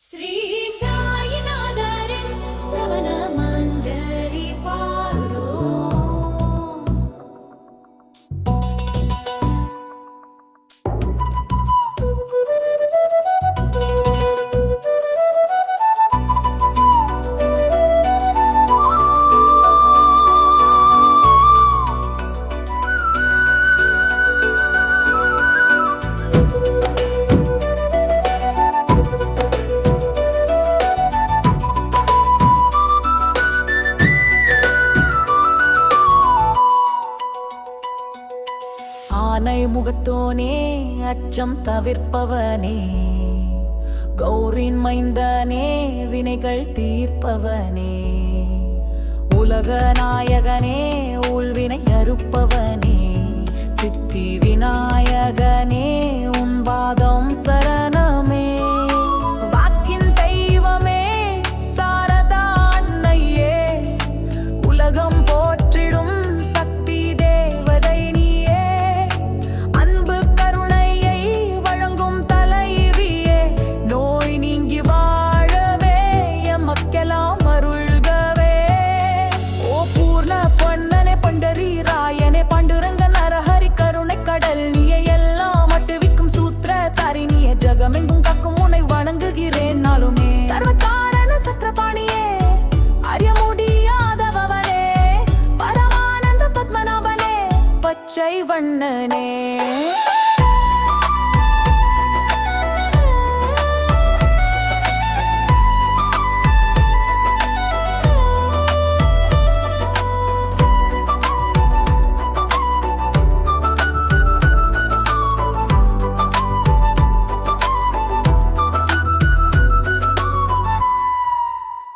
श्री साईनाथरिन स्तवन मंजरी पाडो ஆனை முகத்தோனே அச்சம் தவிர்ப்பவனே கௌரின் மைந்தனே வினைகள் தீர்ப்பவனே உலக நாயகனே ஊழ்வினை அறுப்பவனே சித்தி விநாயகனே உன் பாதம் சரணமே வாக்கின் தெய்வமே சாரதா அன்னையே உலகம் போற்றிடும் சக்தி தேவதை நீயே அன்பு கருணையை வழங்கும் தலைவியே நோய் நீங்கி வாழவே எமக்கெல்லாம் அருள்கவே ஓ பூர்ண பொன்னனே பண்டரி ராயனே பாண்டுரங்க நரஹரி கருணை கடல் நீயே எல்லாம் மட்டுவிக்கும் சூத்திர தாரிணியே ஜகமெங்கும் காக்கும் உன்னை வணங்குகிறேன் நாளுமே சர்வ காரண சக்கரபாணியே அறிய முடியாதவனே பரமானந்த பத்மநாபனே பச்சை வண்ணனே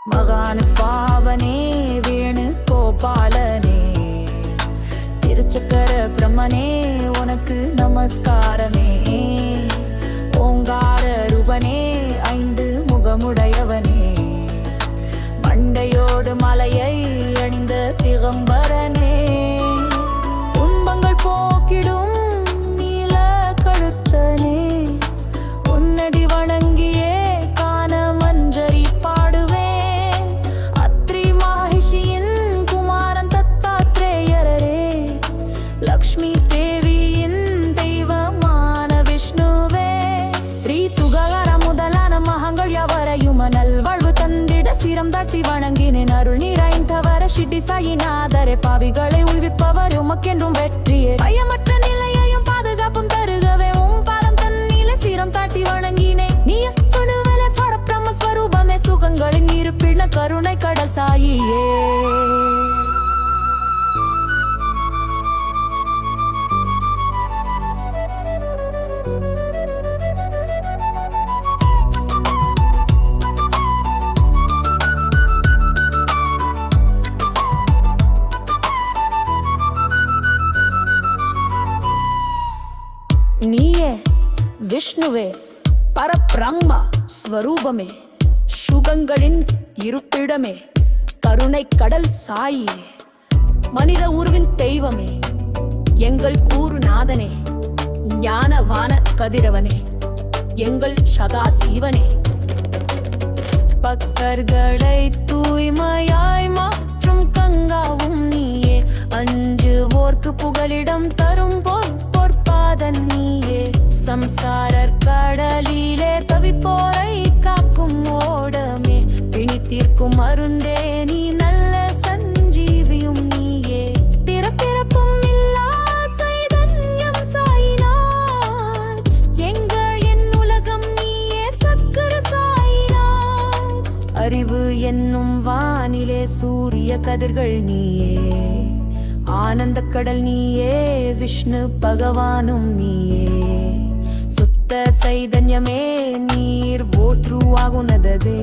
மகான் பாவனே வேணு கோபாலனே திருச்சக்கர பிரம்மனே உனக்கு நமஸ்காரமே ஓங்கார ரூபனே ஐந்து முகமுடையவனே மண்டையோடு மலையை அணிந்த திகம்பரனே துன்பங்கள் போக்கிடும் நீல கழுத்தனே உன்னடி வணங்கியே காண மஞ்சரி பாடுவேன் அத்ரி மகிஷியின் குமாரன் தத்தாத்ரேயரே லக்ஷ்மி தேவியின் தெய்வமான விஷ்ணுவே ஸ்ரீ துககர முதலான மகங்கள் எவரையும் நல்வாழ்வு தந்திட சிரம் தாழ்த்தி வணங்கினேன் அருள் நிறைந்தவர ஷிட்டி சாயிநாதரே பாவிகளை உய்விப்பவர் உமக்கென்றும் வெற்றியே பயமற்ற நிலையையும் பாதுகாப்பும் தருகவே உம் பாதம் தன்னிலே சிரம் தாழ்த்தி வணங்கினேன் நீ பணுவலே பரபிரம்ம ஸ்வரூபமே சுகங்களின் இருப்பின கருணை கடல் சாயியே நீயே விஷ்ணுவே பரபிரம்ம ஸ்வரூபமே சுகங்களின் இருப்பிடமே கருணை கடல் சாயியே மனித உருவின் தெய்வமே எங்கள் கூறுநாதனே ஞானவான கதிரவனே எங்கள் சதா சிவனே பக்தர்களை தூய்மையாய் மாற்றும் கங்காவும் நீயே அஞ்சுவோர்க்கு புகலிடம் தரும் பொற்பாதன் நீயே சம்சாரர் கடலிலே தவிப்போரை காக்கும் ஓடமே பிணி தீர்க்கும் மருந்தே நீ நல்ல சஞ்சீவியும் நீயே பிறப்பும் இல்லா சைதன்யம் சாயினார் எங்கள் என் உலகம் நீயே சத்குரு சாயினார் அறிவு என்னும் வானிலே சூரிய கதிர்கள் நீயே ஆனந்த கடல் நீயே விஷ்ணு பகவானும் நீயே சுத்த சைதன்யமே நீர் ஊற்றுவாகுனதே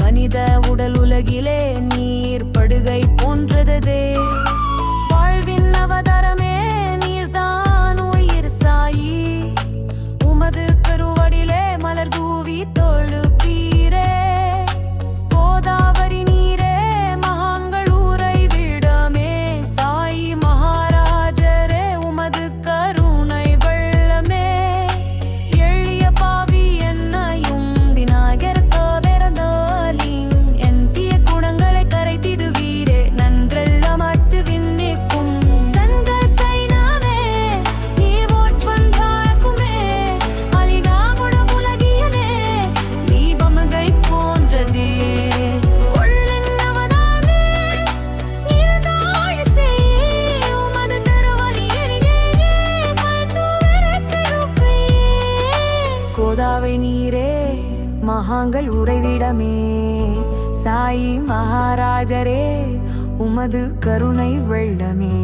மனித உடல் உலகிலே நீர் படுகை போன்றதே வாழ்வின் அவதாரமே நீர்தான் உயிர் சாயி உமது கருவடிலே மலர் தூவி தொழுப்பீரே கோதாவரி நீரே மகாங்கள் ஊரை விடமே சாயி மகாராஜரே உமது கருணை வெள்ளமே எளிய பாவி என்னையும் விநாயகர் மகாங்கள் உறைவிடமே சாயி மகாராஜரே உமது கருணை வெள்ளமே.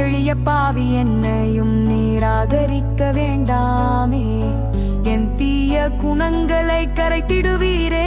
எளிய பாவி என்னையும் நிராகரிக்க வேண்டாமே, என் தீய குணங்களை கரைத்திடுவீரே.